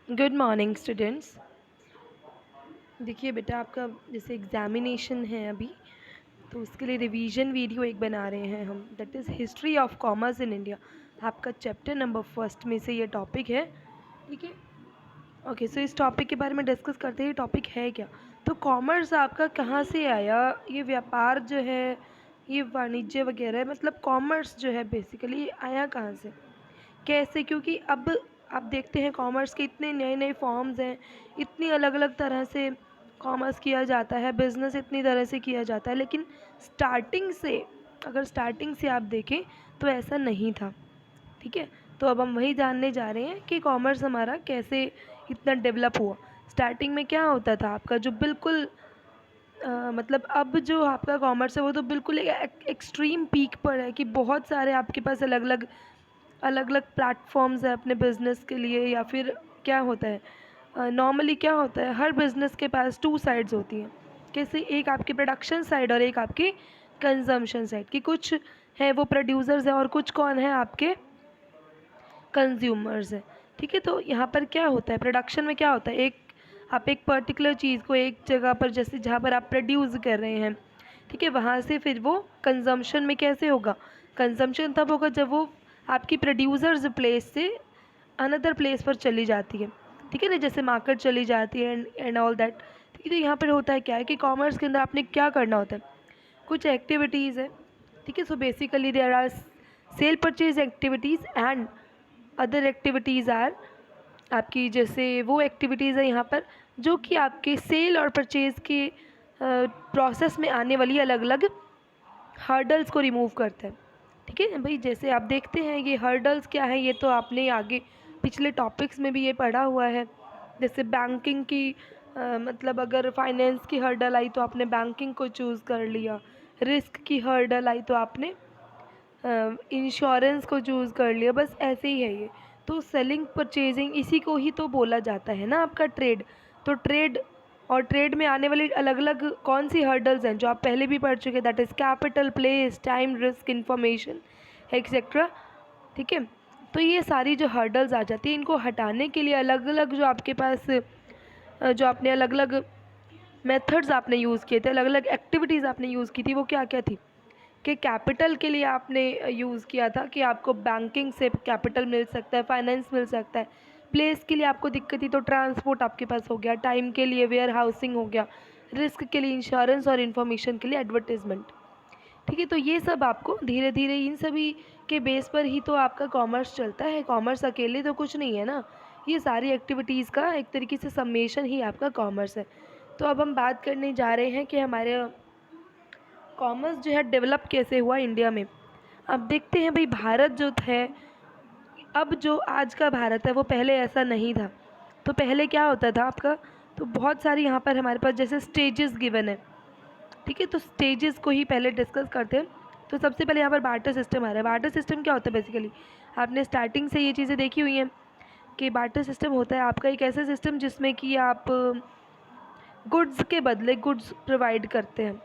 Good morning students. देखिए बेटा, आपका जैसे एग्ज़ामिनेशन है अभी, तो उसके लिए रिवीजन वीडियो एक बना रहे हैं हम, that is history of commerce in India. आपका चैप्टर नंबर फर्स्ट में से ये टॉपिक है। ठीक है, ओके। सो इस टॉपिक के बारे में डिस्कस करते हैं। टॉपिक है क्या? तो कॉमर्स आपका कहाँ से आया? ये व्यापार जो है, ये वाणिज्य वगैरह, मतलब कॉमर्स जो है बेसिकली आया कहाँ से, कैसे? क्योंकि अब आप देखते हैं कॉमर्स के इतने नए नए फॉर्म्स हैं, इतनी अलग अलग तरह से कॉमर्स किया जाता है, बिज़नेस इतनी तरह से किया जाता है, लेकिन स्टार्टिंग से, अगर स्टार्टिंग से आप देखें तो ऐसा नहीं था। ठीक है, तो अब हम वही जानने जा रहे हैं कि कॉमर्स हमारा कैसे इतना डेवलप हुआ। स्टार्टिंग में क्या होता था आपका, जो बिल्कुल मतलब अब जो आपका कॉमर्स है वो तो बिल्कुल एक एक्सट्रीम पीक पर है कि बहुत सारे आपके पास अलग अलग प्लेटफॉर्म्स हैं अपने बिज़नेस के लिए। या फिर क्या होता है, नॉर्मली क्या होता है, हर बिज़नेस के पास टू साइड्स होती हैं। कैसे? एक आपकी प्रोडक्शन साइड और एक आपकी कंजम्पशन साइड। कि कुछ है वो प्रोड्यूसर्स हैं और कुछ कौन है, आपके कंज्यूमर्स हैं। ठीक है, तो यहाँ पर क्या होता है, प्रोडक्शन में क्या होता है, आप एक पर्टिकुलर चीज़ को एक जगह पर, जैसे जहाँ पर आप प्रोड्यूस कर रहे हैं, ठीक है, वहाँ से फिर वो कंजम्पशन में कैसे होगा? कंजम्पशन तब होगा जब वो आपकी प्रोड्यूसर्स प्लेस से अनदर प्लेस पर चली जाती है। ठीक है ना, जैसे मार्केट चली जाती है एंड ऑल दैट। ठीक है, तो यहाँ पर होता है क्या है कि कॉमर्स के अंदर आपने क्या करना होता है, कुछ एक्टिविटीज़ है। ठीक है, so basically there are sale purchase activities and other activities are आपकी, जैसे वो एक्टिविटीज़ है यहाँ पर जो कि आपके सेल और परचेज़ के प्रोसेस में आने वाली अलग अलग हर्डल्स को रिमूव करता है। ठीक है भाई, जैसे आप देखते हैं ये हर्डल्स क्या है, ये तो आपने आगे पिछले टॉपिक्स में भी ये पढ़ा हुआ है। जैसे बैंकिंग की मतलब अगर फाइनेंस की हर्डल आई तो आपने बैंकिंग को चूज़ कर लिया, रिस्क की हर्डल आई तो आपने इंश्योरेंस को चूज़ कर लिया। बस ऐसे ही है ये। तो सेलिंग परचेजिंग इसी को ही तो बोला जाता है ना आपका ट्रेड। तो ट्रेड और ट्रेड में आने वाली अलग अलग कौन सी हर्डल्स हैं जो आप पहले भी पढ़ चुके, that is capital, place, time, risk, information, etcetera. ठीक है, तो ये सारी जो हर्डल्स आ जाती है, इनको हटाने के लिए अलग अलग जो आपके पास जो आपने अलग अलग मेथड्स आपने यूज़ किए थे, अलग अलग एक्टिविटीज़ आपने यूज़ की थी, वो क्या क्या थी? कि कैपिटल के लिए आपने यूज़ किया था कि आपको बैंकिंग से कैपिटल मिल सकता है, फाइनेंस मिल सकता है। प्लेस के लिए आपको दिक्कत थी तो ट्रांसपोर्ट आपके पास हो गया। टाइम के लिए वेयर हाउसिंग हो गया। रिस्क के लिए इंश्योरेंस और इन्फॉर्मेशन के लिए एडवर्टीज़मेंट। ठीक है, तो ये सब आपको धीरे धीरे इन सभी के बेस पर ही तो आपका कॉमर्स चलता है। कॉमर्स अकेले तो कुछ नहीं है ना, ये सारी एक्टिविटीज़ का एक तरीके से सम्मेशन ही आपका कॉमर्स है। तो अब हम बात करने जा रहे हैं कि हमारे कॉमर्स जो है डेवलप कैसे हुआ इंडिया में। अब देखते हैं भाई, भारत जो है, अब जो आज का भारत है वो पहले ऐसा नहीं था। तो पहले क्या होता था आपका, तो बहुत सारी यहाँ पर हमारे पास जैसे स्टेजेस गिवन है। ठीक है, तो स्टेजेस को ही पहले डिस्कस करते हैं। तो सबसे पहले यहाँ पर बार्टर सिस्टम आ रहा है। बार्टर सिस्टम क्या होता है बेसिकली, आपने स्टार्टिंग से ये चीज़ें देखी हुई हैं कि बार्टर सिस्टम होता है आपका एक ऐसा सिस्टम जिसमें कि आप गुड्स के बदले गुड्स प्रोवाइड करते हैं।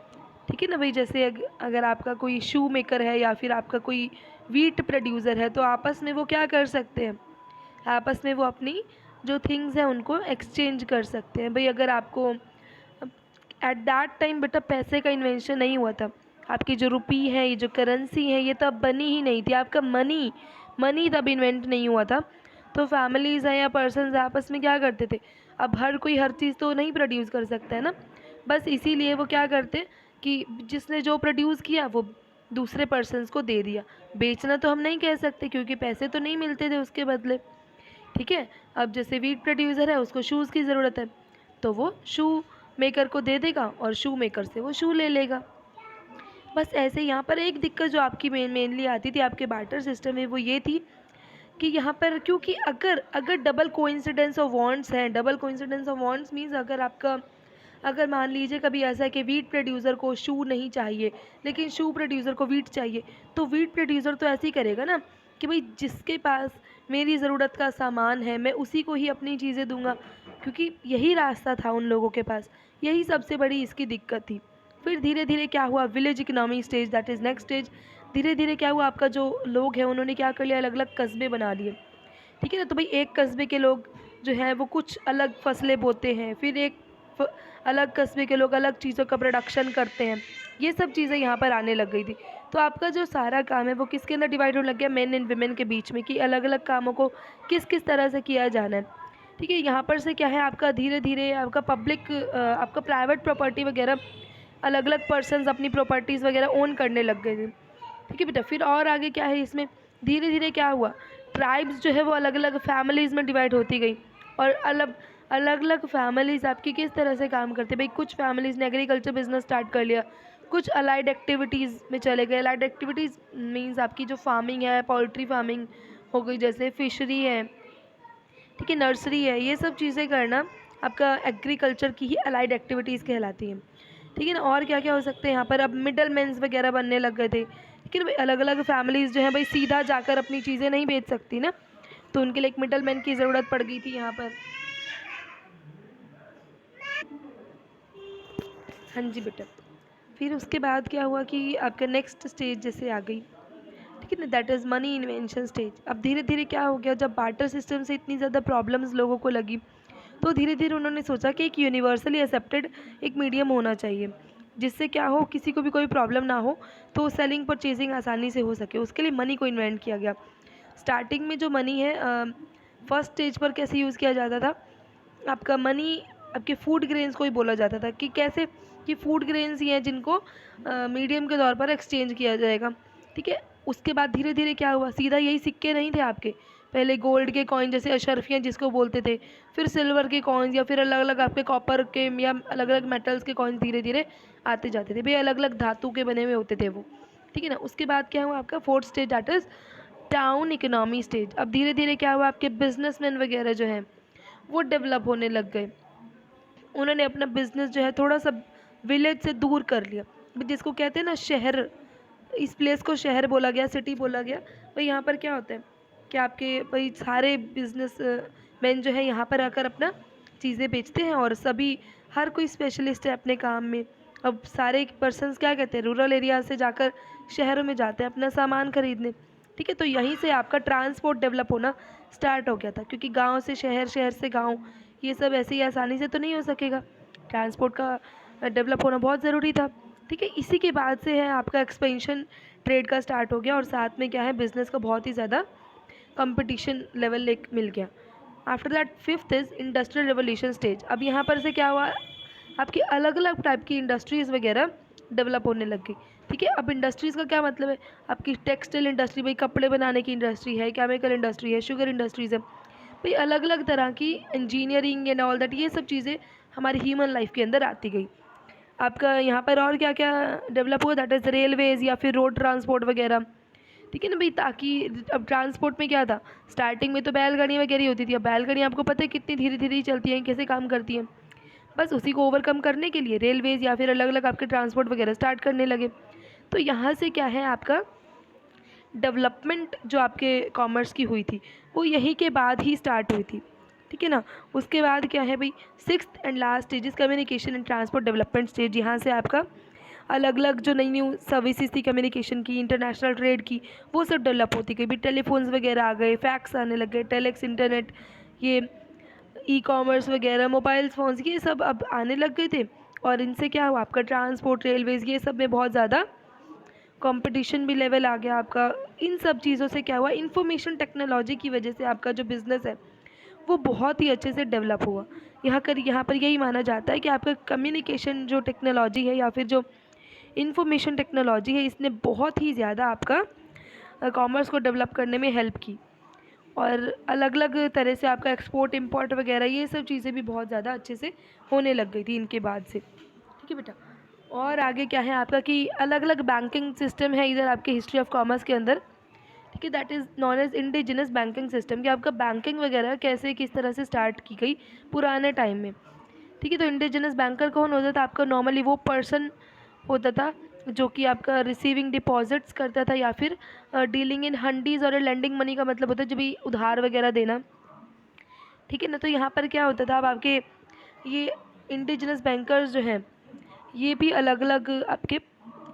ठीक है ना भाई, जैसे अगर आपका कोई शू मेकर है या फिर आपका कोई वीट प्रोड्यूसर है, तो आपस में वो क्या कर सकते हैं, आपस में वो अपनी जो थिंग्स हैं उनको एक्सचेंज कर सकते हैं। भाई अगर आपको एट दैट टाइम बेटा पैसे का इन्वेंशन नहीं हुआ था, आपकी जो रुपी है, ये जो करेंसी है, ये तब बनी ही नहीं थी। आपका मनी मनी तब इन्वेंट नहीं हुआ था। तो फैमिलीज़ हैं या पर्सन्स आपस में क्या करते थे, अब हर कोई हर चीज़ तो नहीं प्रोड्यूस कर सकता है ना। बस इसीलिए वो क्या करते कि जिसने जो प्रोड्यूस किया वो दूसरे पर्सन्स को दे दिया। बेचना तो हम नहीं कह सकते क्योंकि पैसे तो नहीं मिलते थे उसके बदले। ठीक है, अब जैसे वीट प्रोड्यूसर है, उसको शूज़ की ज़रूरत है, तो वो शू मेकर को दे देगा और शू मेकर से वो शू ले लेगा। बस ऐसे यहाँ पर एक दिक्कत जो आपकी मेनली आती थी आपके बार्टर सिस्टम में, वो ये थी कि यहाँ पर क्योंकि अगर अगर डबल कोइंसिडेंस ऑफ वांट्स हैं, double coincidence of wants means अगर मान लीजिए कभी ऐसा है कि वीट प्रोड्यूसर को शू नहीं चाहिए लेकिन शू प्रोड्यूसर को वीट चाहिए, तो वीट प्रोड्यूसर तो ऐसे ही करेगा ना कि भाई जिसके पास मेरी ज़रूरत का सामान है मैं उसी को ही अपनी चीज़ें दूंगा, क्योंकि यही रास्ता था उन लोगों के पास। यही सबसे बड़ी इसकी दिक्कत थी। फिर धीरे धीरे क्या हुआ, village economy stage, that is next stage. धीरे धीरे क्या हुआ, आपका जो लोग हैं उन्होंने क्या कर लिया, अलग अलग कस्बे बना लिए। ठीक है ना, तो भाई एक कस्बे के लोग जो है वो कुछ अलग फसलें बोते हैं, फिर अलग कस्बे के लोग अलग चीज़ों का प्रोडक्शन करते हैं। ये सब चीज़ें यहाँ पर आने लग गई थी। तो आपका जो सारा काम है वो किसके अंदर डिवाइड होने लग गया, मेन एंड वुमेन के बीच में, कि अलग अलग कामों को किस किस तरह से किया जाना है। ठीक है, यहाँ पर से क्या है आपका धीरे धीरे आपका आपका प्राइवेट प्रॉपर्टी वगैरह, अलग अलग पर्सन्स अपनी प्रॉपर्टीज़ वगैरह ओन करने लग गए थे। ठीक है बेटा, फिर और आगे क्या है इसमें, धीरे धीरे क्या हुआ, ट्राइब्स जो है वो अलग अलग फैमिलीज़ में डिवाइड होती गई। और अलग अलग फैमिलीज़ आपकी किस तरह से काम करते, भाई कुछ फैमिलीज़ ने एग्रीकल्चर बिजनेस स्टार्ट कर लिया, कुछ अलाइड एक्टिविटीज़ में चले गए। अलाइड एक्टिविटीज़ मीन्स आपकी जो फार्मिंग है, पोल्ट्री फार्मिंग हो गई, जैसे फिशरी है, ठीक है, नर्सरी है, ये सब चीज़ें करना आपका एग्रीकल्चर की ही अलाइड एक्टिविटीज़ कहलाती हैं। ठीक है ना। और क्या क्या हो सकते हैं यहाँ पर, अब मिडल मैन्स वगैरह बनने लग गए थे। ठीक है ना भाई, अलग अलग फैमिलीज़ जो है भाई सीधा जाकर अपनी चीज़ें नहीं बेच सकती ना, तो उनके लिए एक मिडल मैन की ज़रूरत पड़ गई थी यहाँ पर। हाँ जी बेटा, फिर उसके बाद क्या हुआ कि आपका नेक्स्ट स्टेज जैसे आ गई, ठीक है ना, that is money invention stage. अब धीरे धीरे क्या हो गया, जब बार्टर सिस्टम से इतनी ज़्यादा प्रॉब्लम्स लोगों को लगी, तो धीरे धीरे उन्होंने सोचा कि एक यूनिवर्सली एक्सेप्टेड एक मीडियम होना चाहिए, जिससे क्या हो, किसी को भी कोई प्रॉब्लम ना हो, तो सेलिंग परचेजिंग आसानी से हो सके। उसके लिए मनी को इन्वेंट किया गया। स्टार्टिंग में जो मनी है फर्स्ट स्टेज पर कैसे यूज़ किया जाता था, आपका मनी आपके फूड ग्रेन्स को ही बोला जाता था, कि कैसे, कि फूड ग्रेन्स ही हैं जिनको मीडियम के तौर पर एक्सचेंज किया जाएगा। ठीक है, उसके बाद धीरे धीरे क्या हुआ, सीधा यही सिक्के नहीं थे आपके, पहले गोल्ड के कॉइन जैसे अशर्फियाँ जिसको बोलते थे, फिर सिल्वर के कॉइन्स, या फिर अलग अलग आपके कॉपर के या अलग अलग मेटल्स के कॉइन्स धीरे धीरे आते जाते थे भाई, अलग अलग धातु के बने हुए होते थे वो। ठीक है ना। उसके बाद क्या हुआ आपका fourth stage, that is town economy stage. अब धीरे धीरे क्या हुआ, आपके बिजनेसमैन वगैरह जो हैं वो डेवलप होने लग गए। उन्होंने अपना बिजनेस जो है थोड़ा सा विलेज से दूर कर लिया, जिसको कहते हैं ना शहर, इस प्लेस को शहर बोला गया, सिटी बोला गया। भाई यहाँ पर क्या होता है कि आपके भाई सारे बिजनेस मैन जो है यहाँ पर आकर अपना चीज़ें बेचते हैं, और सभी हर कोई स्पेशलिस्ट है अपने काम में। अब सारे पर्सन्स क्या कहते हैं, रूरल एरिया से जाकर शहरों में जाते हैं अपना सामान खरीदने। ठीक है, तो यहीं से आपका ट्रांसपोर्ट डेवलप होना स्टार्ट हो गया था, क्योंकि गांव से शहर, शहर से गांव, ये सब ऐसे ही आसानी से तो नहीं हो सकेगा, ट्रांसपोर्ट का डेवलप होना बहुत ज़रूरी था। ठीक है, इसी के बाद से है आपका एक्सपेंशन ट्रेड का स्टार्ट हो गया, और साथ में क्या है, बिज़नेस का बहुत ही ज़्यादा कंपटीशन लेवल एक मिल गया। After that fifth is industrial revolution stage. अब यहाँ पर से क्या हुआ, आपकी अलग अलग टाइप की इंडस्ट्रीज़ वगैरह डेवलप होने लग गई। ठीक है, अब इंडस्ट्रीज़ का क्या मतलब है, आपकी टेक्सटाइल इंडस्ट्री, भाई कपड़े बनाने की इंडस्ट्री है, केमिकल इंडस्ट्री है, शुगर इंडस्ट्रीज़ है, भाई अलग अलग तरह की इंजीनियरिंग एंड ऑल दैट, ये सब चीज़ें हमारी ह्यूमन लाइफ के अंदर आती गई। आपका यहाँ पर और क्या क्या डेवलप हुआ, दैट इज़ रेलवेज़ या फिर रोड ट्रांसपोर्ट वगैरह। ठीक है ना भाई, ताकि अब ट्रांसपोर्ट में क्या था, स्टार्टिंग में तो बैलगाड़ी वगैरह होती थी, अब बैलगाड़ी आपको पता है कितनी धीरे धीरे ही चलती हैं, कैसे काम करती हैं। बस उसी को ओवरकम करने के लिए रेलवेज़ या फिर अलग अलग आपके ट्रांसपोर्ट वगैरह स्टार्ट करने लगे। तो यहाँ से क्या है, आपका डेवलपमेंट जो आपके कॉमर्स की हुई थी वो यहीं के बाद ही स्टार्ट हुई थी। ठीक है ना। उसके बाद क्या है भाई, sixth and last stage is communication and transport development stage. यहाँ से आपका अलग अलग जो नई न्यू सर्विसेज थी कम्युनिकेशन की, इंटरनेशनल ट्रेड की, वो सब डेवलप होती गई भी, टेलीफोन्स वगैरह आ गए, फैक्स आने लग गए, टेलेक्स, इंटरनेट, ये ई कॉमर्स वगैरह, मोबाइल फ़ोन्स, ये सब अब आने लग गए थे। और इनसे क्या हुआ, आपका ट्रांसपोर्ट, रेलवेज़, ये सब में बहुत ज़्यादा कंपटीशन भी लेवल आ गया आपका। इन सब चीज़ों से क्या हुआ, इंफॉर्मेशन टेक्नोलॉजी की वजह से आपका जो बिज़नेस है वो बहुत ही अच्छे से डेवलप हुआ। यहाँ पर यही माना जाता है कि आपका कम्युनिकेशन जो टेक्नोलॉजी है या फिर जो इंफॉर्मेशन टेक्नोलॉजी है, इसने बहुत ही ज़्यादा आपका कॉमर्स को डेवलप करने में हेल्प की। और अलग अलग तरह से आपका एक्सपोर्ट इंपोर्ट वगैरह, ये सब चीज़ें भी बहुत ज़्यादा अच्छे से होने लग गई थी इनके बाद से। ठीक है बेटा, और आगे क्या है आपका कि अलग अलग बैंकिंग सिस्टम है इधर आपके हिस्ट्री ऑफ कॉमर्स के अंदर। ठीक है, that is known as indigenous banking system, कि आपका बैंकिंग वगैरह कैसे किस तरह से स्टार्ट की गई पुराने टाइम में। ठीक है, तो इंडिजिनस बैंकर कौन होता था आपका, नॉर्मली वो पर्सन होता था जो कि आपका रिसीविंग डिपॉजिट्स करता था, या फिर डीलिंग इन हंडीज़, और लेंडिंग मनी का मतलब होता है जब भी उधार वगैरह देना। ठीक है ना। तो यहाँ पर क्या होता था, अब आपके ये इंडिजिनस बैंकर्स जो हैं ये भी अलग अलग आपके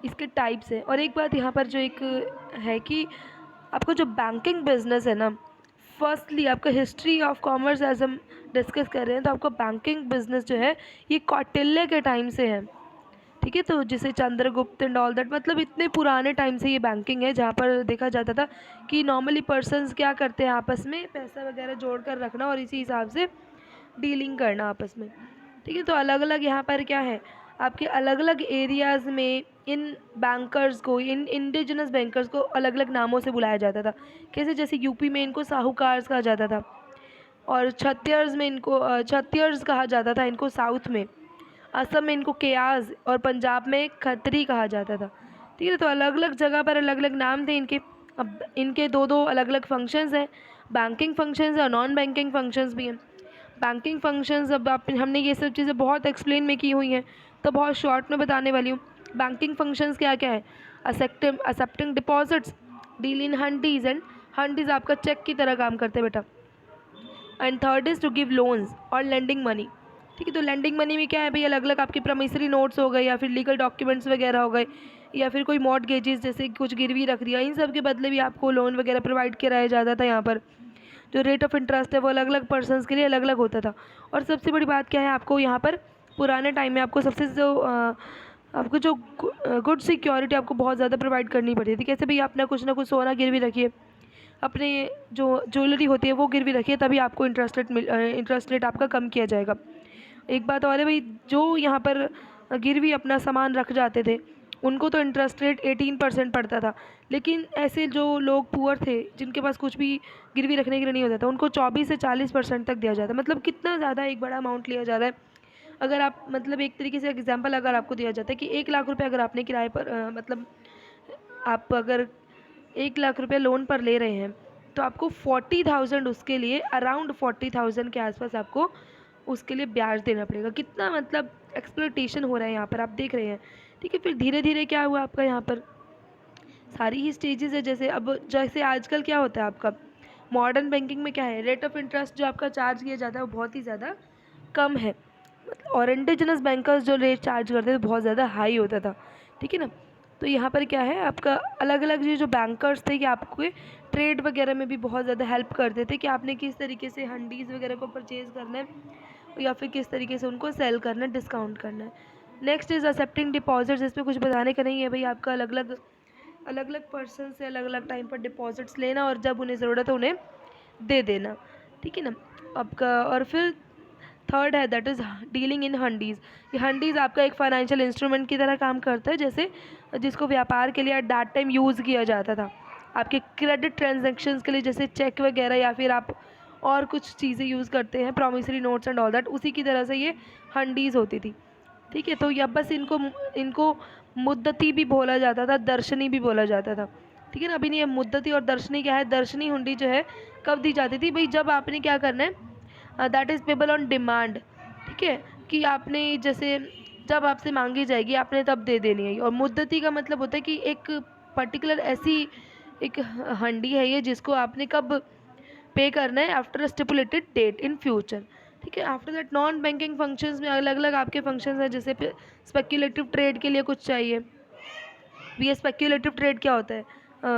इसके टाइप्स हैं। और एक बात यहाँ पर जो एक है कि आपका जो बैंकिंग बिजनेस है ना, फर्स्टली आपका history of commerce as discuss कर रहे हैं, तो आपका बैंकिंग बिजनेस जो है ये कौटिल्य के टाइम से है, ठीक है। तो जिसे चंद्रगुप्त एंड ऑल दैट, मतलब इतने पुराने टाइम से ये बैंकिंग है, जहाँ पर देखा जाता था कि नॉर्मली पर्सन्स क्या करते हैं, आपस में पैसा वगैरह जोड़ कर रखना और इसी हिसाब से डीलिंग करना आपस में, ठीक है। तो अलग अलग यहाँ पर क्या है, आपके अलग अलग एरियाज़ में इन बैंकर्स को, इन इंडिजिनस बैंकर्स को अलग अलग नामों से बुलाया जाता था। कैसे, जैसे यूपी में इनको साहूकार कहा जाता था, और छत्तीसगढ़ में इनको छत्तीसगढ़ कहा जाता था इनको साउथ में, असम में इनको केयास, और पंजाब में खत्री कहा जाता था, ठीक है। तो अलग अलग जगह पर अलग अलग नाम थे इनके। अब इनके दो दो अलग अलग फंक्शंस हैं, बैंकिंग फंक्शंस और नॉन बैंकिंग फंक्शंस भी हैं। बैंकिंग फंक्शंस, अब आप हमने ये सब चीज़ें बहुत एक्सप्लेन में की हुई हैं, तो बहुत शॉर्ट में बताने वाली हूँ। बैंकिंग फंक्शंस क्या क्या है, accepting deposits, deal in hundis, and hundis आपका चेक की तरह काम करते हैं बेटा। And third is to give loans और लेंडिंग मनी, ठीक है। तो लेंडिंग मनी में क्या है भाई, अलग अलग आपके प्रमिसरी नोट्स हो गए, या फिर लीगल डॉक्यूमेंट्स वगैरह हो गए, या फिर कोई मॉर्टगेजेस जैसे कुछ गिरवी रख दिया, इन सब के बदले भी आपको लोन वगैरह प्रोवाइड कराया जाता था। यहाँ पर जो रेट ऑफ इंटरेस्ट है वो अलग अलग पर्सनस के लिए अलग अलग होता था। और सबसे बड़ी बात क्या है, आपको यहाँ पर पुराने टाइम में आपको सबसे जो आपको जो गुड सिक्योरिटी आपको बहुत ज़्यादा प्रोवाइड करनी पड़ती थी। कैसे भाई, अपना कुछ ना कुछ सोना गिरवी रखिए, अपने जो ज्वेलरी होती है वो गिरवी रखिए, तभी आपको इंटरेस्ट रेट आपका कम किया जाएगा। एक बात और है भाई, जो यहाँ पर गिरवी अपना सामान रख जाते थे उनको तो इंटरेस्ट रेट 18% पड़ता था, लेकिन ऐसे जो लोग पुअर थे जिनके पास कुछ भी गिरवी रखने के लिए नहीं होता था, उनको 24 से 40% तक दिया जाता है। मतलब कितना ज़्यादा एक बड़ा अमाउंट लिया जा रहा है। अगर आप, मतलब एक तरीके से एग्जांपल अगर आपको दिया जाता है कि 1 लाख रुपए अगर आपने किराए पर मतलब आप अगर 1 लाख रुपये लोन पर ले रहे हैं, तो आपको 40,000 उसके लिए, अराउंड 40,000 के आसपास आपको उसके लिए ब्याज देना पड़ेगा। कितना मतलब एक्सप्लॉइटेशन हो रहा है यहाँ पर, आप देख रहे हैं, ठीक है। फिर धीरे धीरे क्या हुआ आपका यहाँ पर, सारी ही स्टेजेस है। जैसे अब जैसे आजकल क्या होता है आपका मॉडर्न बैंकिंग में क्या है, रेट ऑफ इंटरेस्ट जो आपका चार्ज किया जाता है वो बहुत ही ज़्यादा कम है, और इंडिजिनस बैंकर्स जो रेट चार्ज करते थे बहुत ज़्यादा हाई होता था, ठीक है ना। तो यहाँ पर क्या है आपका, अलग अलग ये जो बैंकर्स थे कि आपको ट्रेड वगैरह में भी बहुत ज़्यादा हेल्प करते थे कि आपने किस तरीके से हंडीज़ वगैरह को परचेज़ करना है, या फिर किस तरीके से उनको सेल करना है, डिस्काउंट करना है। नेक्स्ट इज़ एक्सेप्टिंग डिपॉजिट्स, इसमें कुछ बताने का नहीं है भाई, आपका अलग अलग पर्सन से अलग अलग टाइम पर डिपॉजिट्स लेना, और जब उन्हें ज़रूरत है उन्हें दे देना, ठीक है ना आपका। और फिर थर्ड है दैट इज़ डीलिंग इन हंडीज़। ये हंडीज़ आपका एक फाइनेंशियल इंस्ट्रूमेंट की तरह काम करता है, जैसे जिसको व्यापार के लिए एट दैट टाइम यूज़ किया जाता था, आपके क्रेडिट ट्रांजैक्शंस के लिए, जैसे चेक वगैरह, या फिर आप और कुछ चीज़ें यूज़ करते हैं, promissory notes and all that, उसी की तरह से ये हंडीज़ होती थी, ठीक है। तो या बस इनको इनको मुद्दती भी बोला जाता था, दर्शनी भी बोला जाता था, ठीक है ना। अभी नहीं, मुद्दती और दर्शनी क्या है, दर्शनी हुंडी जो है कब दी जाती थी भाई, जब आपने क्या करना है, that is payable on demand, ठीक है, कि आपने जैसे जब आपसे मांगी जाएगी आपने तब दे देनी है। और मुद्दती का मतलब होता है कि एक पर्टिकुलर ऐसी एक हंडी है ये जिसको आपने कब पे करना है, after stipulated date in future, ठीक है। After that non banking functions में अलग अलग आपके फंक्शंस हैं, जैसे स्पेक्यूलेटिव ट्रेड के लिए कुछ चाहिए। ये स्पेक्यूलेटिव ट्रेड क्या होता है,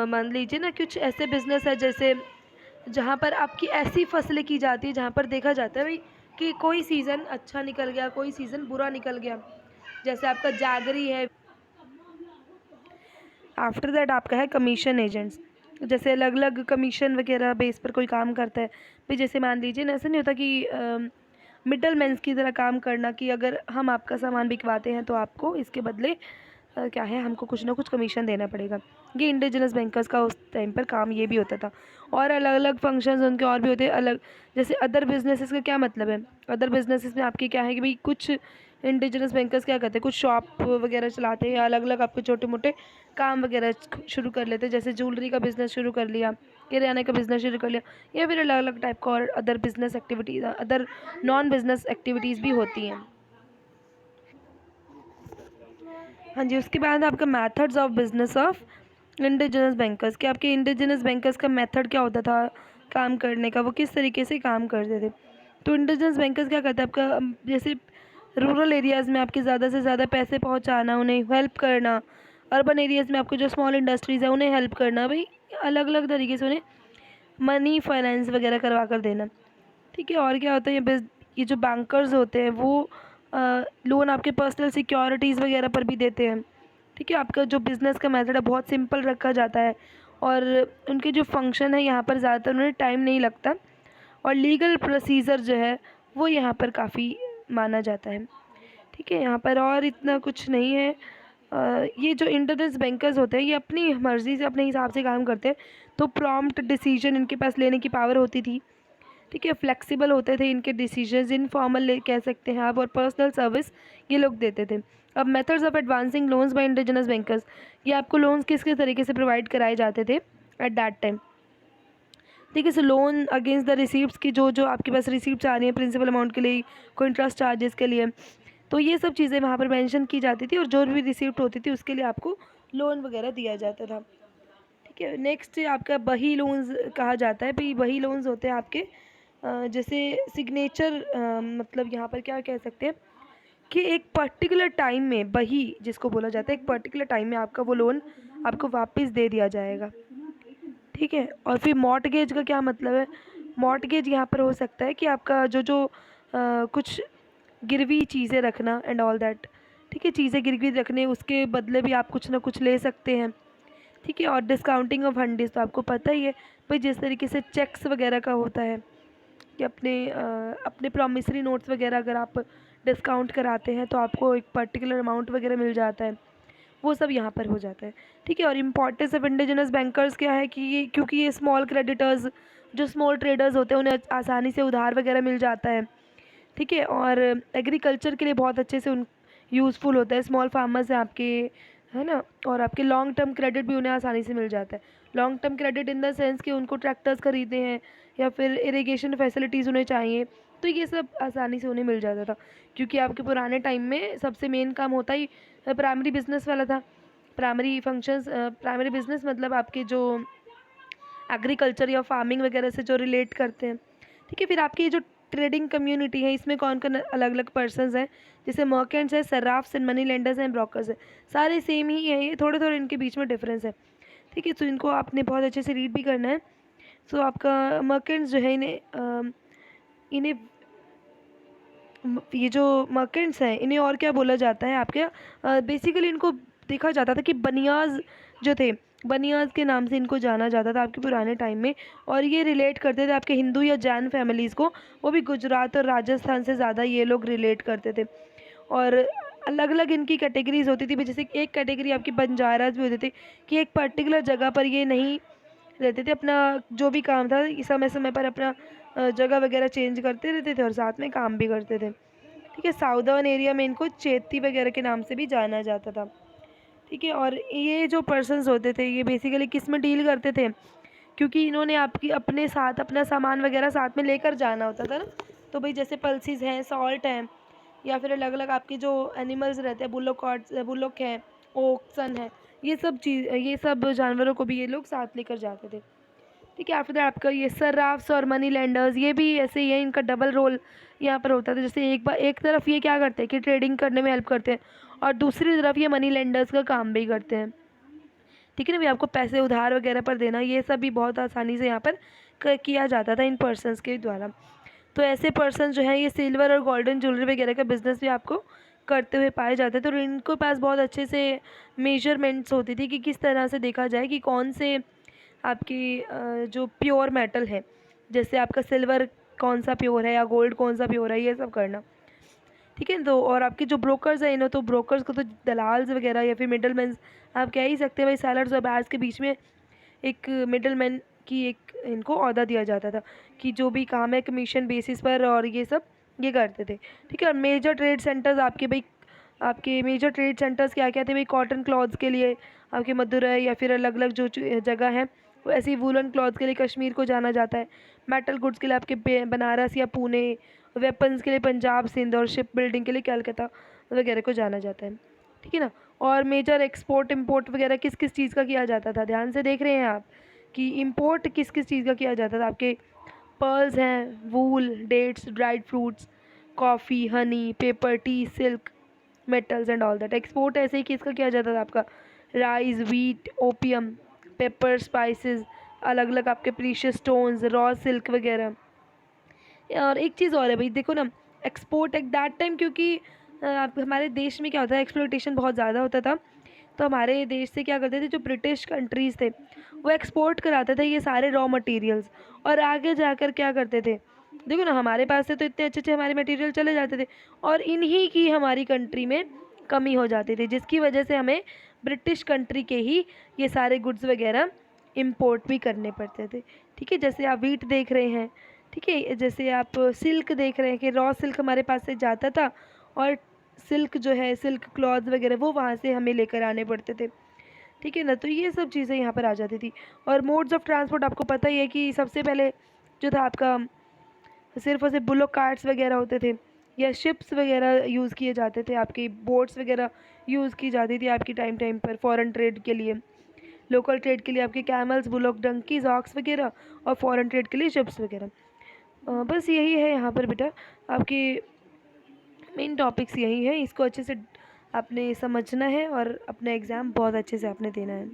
मान लीजिए ना कुछ ऐसे बिजनेस है जैसे जहाँ पर आपकी ऐसी फसलें की जाती है जहाँ पर देखा जाता है भाई कि कोई सीज़न अच्छा निकल गया, कोई सीज़न बुरा निकल गया, जैसे आपका जागरी है। आफ्टर दैट आपका है कमीशन एजेंट्स, जैसे अलग अलग कमीशन वगैरह बेस पर कोई काम करता है भाई, जैसे मान लीजिए ना, ऐसा नहीं होता कि मिडल मैंस की तरह काम करना, कि अगर हम आपका सामान बिकवाते हैं तो आपको इसके बदले क्या है, हमको कुछ ना कुछ कमीशन देना पड़ेगा। ये इंडिजिनस बैंकर्स का उस टाइम पर काम ये भी होता था। और अलग अलग फंक्शंस उनके और भी होते हैं अलग, जैसे अदर बिजनेसेस का क्या मतलब है, अदर बिजनेसेस में आपके क्या है कि भाई कुछ इंडिजिनस बैंकर्स क्या करते हैं, कुछ शॉप वगैरह चलाते हैं, या अलग अलग आपके छोटे मोटे काम वगैरह शुरू कर लेते हैं, जैसे ज्वेलरी का बिज़नेस शुरू कर लिया, किराने का बिज़नेस शुरू कर लिया, या फिर अलग अलग टाइप का और other business activities, other non business activities भी होती हैं। हाँ जी, उसके बाद आपका methods of business of indigenous bankers, कि आपके इंडिजिनस बैंकर्स का मेथड क्या होता था काम करने का, वो किस तरीके से काम करते थे। तो इंडिजिनस बैंकर्स क्या करते हैं, आपका जैसे रूरल एरियाज़ में आपके ज़्यादा से ज़्यादा पैसे पहुंचाना, उन्हें हेल्प करना, अर्बन एरियाज़ में आपको जो स्मॉल इंडस्ट्रीज़ है उन्हें हेल्प करना, भाई अलग अलग तरीके से उन्हें मनी फाइनेंस वगैरह करवा कर देना। ठीक है। और क्या होता है, ये जो बैंकर्स होते हैं वो लोन आपके पर्सनल सिक्योरिटीज़ वगैरह पर भी देते हैं। ठीक है, आपका जो बिज़नेस का मेथड है बहुत सिंपल रखा जाता है, और उनके जो फंक्शन है यहाँ पर ज़्यादातर उन्हें टाइम नहीं लगता, और लीगल प्रोसीजर जो है वो यहाँ पर काफ़ी माना जाता है। ठीक है, यहाँ पर और इतना कुछ नहीं है। ये जो इंटरनेट बैंकर्स होते हैं ये अपनी मर्ज़ी से अपने हिसाब से काम करते हैं, तो प्रॉम्प्ट डिसीजन इनके पास लेने की पावर होती थी। ठीक है, फ्लेक्सिबल होते थे इनके डिसीजंस, इनफॉर्मल कह सकते हैं आप, और पर्सनल सर्विस ये लोग देते थे। अब methods of advancing loans by indigenous bankers, ये आपको लोन्स किस किस तरीके से प्रोवाइड कराए जाते थे एट दैट टाइम। ठीक है, सो लोन अगेंस्ट द रिसीप्ट की जो आपके पास रिसीप्ट आ रही हैं प्रिंसिपल अमाउंट के लिए, कोई इंटरेस्ट चार्जेस के लिए, तो ये सब चीज़ें वहाँ पर मेंशन की जाती थी, और जो भी रिसीप्ट होती थी उसके लिए आपको लोन वगैरह दिया जाता था। ठीक है, नेक्स्ट आपका बही लोन्स कहा जाता है। भाई बही लोन्स होते हैं आपके जैसे सिग्नेचर, मतलब यहाँ पर क्या कह सकते हैं कि एक पर्टिकुलर टाइम में बही जिसको बोला जाता है, एक पर्टिकुलर टाइम में आपका वो लोन आपको वापस दे दिया जाएगा। ठीक है, और फिर मॉर्टगेज का क्या मतलब है? मॉर्टगेज यहाँ पर हो सकता है कि आपका जो कुछ गिरवी चीज़ें रखना एंड ऑल दैट। ठीक है, चीज़ें गिरवी रखने उसके बदले भी आप कुछ ना कुछ ले सकते हैं। ठीक है, और डिस्काउंटिंग ऑफ फंडीज तो आपको पता ही है भाई, जिस तरीके से चेक्स वगैरह का होता है कि अपने प्रॉमिसरी नोट्स वगैरह अगर आप डिस्काउंट कराते हैं तो आपको एक पर्टिकुलर अमाउंट वगैरह मिल जाता है, वो सब यहाँ पर हो जाता है। ठीक है, और इम्पोर्टेंस ऑफ इंडिजिनस बैंकर्स क्या है कि ये, क्योंकि ये स्मॉल क्रेडिटर्स, जो स्मॉल ट्रेडर्स होते हैं उन्हें आसानी से उधार वगैरह मिल जाता है। ठीक है, और एग्रीकल्चर के लिए बहुत अच्छे से उन यूज़फुल होता है, स्मॉल फार्मर्स हैं आपके, है ना, और आपके लॉन्ग टर्म क्रेडिट भी उन्हें आसानी से मिल जाता है। Long term credit in the sense कि उनको ट्रैक्टर्स खरीदने हैं या फिर इरिगेशन फैसिलिटीज़ उन्हें चाहिए, तो ये सब आसानी से उन्हें मिल जाता था, क्योंकि आपके पुराने टाइम में सबसे मेन काम होता ही प्राइमरी बिजनेस वाला था। प्राइमरी फंक्शंस, प्राइमरी बिजनेस मतलब आपके जो एग्रीकल्चर या फार्मिंग वगैरह से जो रिलेट करते हैं। ठीक है, फिर आपकी जो ट्रेडिंग कम्युनिटी है इसमें कौन कौन अलग अलग पर्सनस हैं, जैसे मर्केंट्स हैं, सर्राफ्स हैं, मनी लेंडर्स हैं, ब्रोकर्स हैं। सारे सेम ही हैं, ये थोड़े थोड़े इनके बीच में डिफरेंस है। ठीक है, तो इनको आपने बहुत अच्छे से रीड भी करना है। सो आपका मर्केंट्स जो है इन्हें ये जो मर्केंट्स हैं इन्हें और क्या बोला जाता है आपके, बेसिकली इनको देखा जाता था कि बनियाज जो थे, बनियाज के नाम से इनको जाना जाता था आपके पुराने टाइम में, और ये रिलेट करते थे आपके हिंदू या जैन फैमिलीज़ को, वो भी गुजरात और राजस्थान से ज़्यादा ये लोग रिलेट करते थे। और अलग अलग इनकी कैटेगरीज होती थी, जैसे एक कैटेगरी आपकी बंजाराज भी होती थी कि एक पर्टिकुलर जगह पर ये नहीं रहते थे, अपना जो भी काम था समय समय पर अपना जगह वगैरह चेंज करते रहते थे और साथ में काम भी करते थे। ठीक है, साउदर्न एरिया में इनको चेती वगैरह के नाम से भी जाना जाता था। ठीक है, और ये जो पर्सन्स होते थे ये बेसिकली किस में डील करते थे, क्योंकि इन्होंने आपकी अपने साथ अपना सामान वगैरह साथ में लेकर जाना होता था ना, तो भाई जैसे पल्सीज हैं, सॉल्ट हैं, या फिर अलग अलग आपके जो एनिमल्स रहते हैं, बुलोक हैं, ओक्सन है, ये सब जानवरों को भी ये लोग साथ लेकर जाते थे। ठीक है, आफ्टर दैट आपका ये सर्राफ्स और मनी लेंडर्स, ये भी ऐसे ही है, इनका डबल रोल यहाँ पर होता था। जैसे एक तरफ ये क्या करते हैं कि ट्रेडिंग करने में हेल्प करते हैं, और दूसरी तरफ ये मनी लेंडर्स का काम भी करते हैं। ठीक है ना, भी आपको पैसे उधार वगैरह पर देना, ये सब भी बहुत आसानी से यहाँ पर किया जाता था इन पर्सनस के द्वारा। तो ऐसे पर्सन जो है ये सिल्वर और गोल्डन ज्वेलरी वगैरह का बिज़नेस भी आपको करते हुए पाए जाते थे, तो इनको पास बहुत अच्छे से मेजरमेंट्स होती थी कि किस तरह से देखा जाए कि कौन से आपकी जो प्योर मेटल है, जैसे आपका सिल्वर कौन सा प्योर है या गोल्ड कौन सा प्योर है, ये सब करना। ठीक है, तो और आपके जो ब्रोकर्स हैं इन्हों, तो ब्रोकर्स को तो दलाल्स वगैरह या फिर मिडल मैन आप कह ही सकते हैं भाई, सेलर्स और बायर्स के बीच में एक मिडल मैन की एक इनको ओहदा दिया जाता था कि जो भी काम है कमीशन बेसिस पर, और ये सब ये करते थे। ठीक है, और मेजर ट्रेड सेंटर्स आपके मेजर ट्रेड सेंटर्स क्या क्या थे भाई, कॉटन क्लॉथ्स के लिए आपके मदुरई या फिर अलग अलग जो जगह है, वो ऐसी वूलन क्लॉथ्स के लिए कश्मीर को जाना जाता है, मेटल गुड्स के लिए आपके बनारस या पुणे, वेपन्स के लिए पंजाब सिंध, और शिप बिल्डिंग के लिए कलकत्ता वगैरह को जाना जाता है। ठीक है ना, और मेजर एक्सपोर्ट इंपोर्ट वगैरह किस किस चीज़ का किया जाता था, ध्यान से देख रहे हैं आप कि इंपोर्ट किस किस चीज़ का किया जाता था। आपके पर्ल्स हैं, wool, dates, dried fruits, coffee, honey, pepper, tea, silk, metals and all that. Export ऐसे ही किसका किया जाता था आपका, rice, wheat, opium, pepper, spices, अलग अलग आपके प्रीशियस स्टोन्स, रॉ सिल्क वगैरह। और एक चीज़ और है भाई, देखो ना, एक्सपोर्ट एट दैट टाइम, क्योंकि हमारे देश में क्या होता है, एक्सप्लॉइटेशन बहुत ज़्यादा होता था। तो हमारे देश से क्या करते थे, जो ब्रिटिश कंट्रीज़ थे वो एक्सपोर्ट कराते थे ये सारे रॉ मटेरियल्स, और आगे जाकर क्या करते थे, देखो ना, हमारे पास से तो इतने अच्छे अच्छे हमारे मटेरियल चले जाते थे, और इन्हीं की हमारी कंट्री में कमी हो जाती थी, जिसकी वजह से हमें ब्रिटिश कंट्री के ही ये सारे गुड्स वगैरह इम्पोर्ट भी करने पड़ते थे। ठीक है, जैसे आप वीट देख रहे हैं, ठीक है, जैसे आप सिल्क देख रहे हैं कि रॉ सिल्क हमारे पास से जाता था, और सिल्क जो है, सिल्क क्लॉथ वगैरह वो वहाँ से हमें लेकर आने पड़ते थे। ठीक है ना, तो ये सब चीज़ें यहाँ पर आ जाती थी। और मोड्स ऑफ ट्रांसपोर्ट आपको पता ही है कि सबसे पहले जो था आपका, सिर्फ और सिर्फ बुलोक कार्ट्स वगैरह होते थे, या शिप्स वगैरह यूज़ किए जाते थे, आपकी बोट्स वगैरह यूज़ की जाती थी आपकी टाइम टाइम पर फॉरेन ट्रेड के लिए। लोकल ट्रेड के लिए आपके कैमल्स, बुलोक, डंकीज, ऑक्स वगैरह, और फॉरेन ट्रेड के लिए शिप्स वगैरह। बस यही है यहाँ पर बेटा, आपके मेन टॉपिक्स यही है, इसको अच्छे से आपने समझना है और अपना एग्ज़ाम बहुत अच्छे से आपने देना है।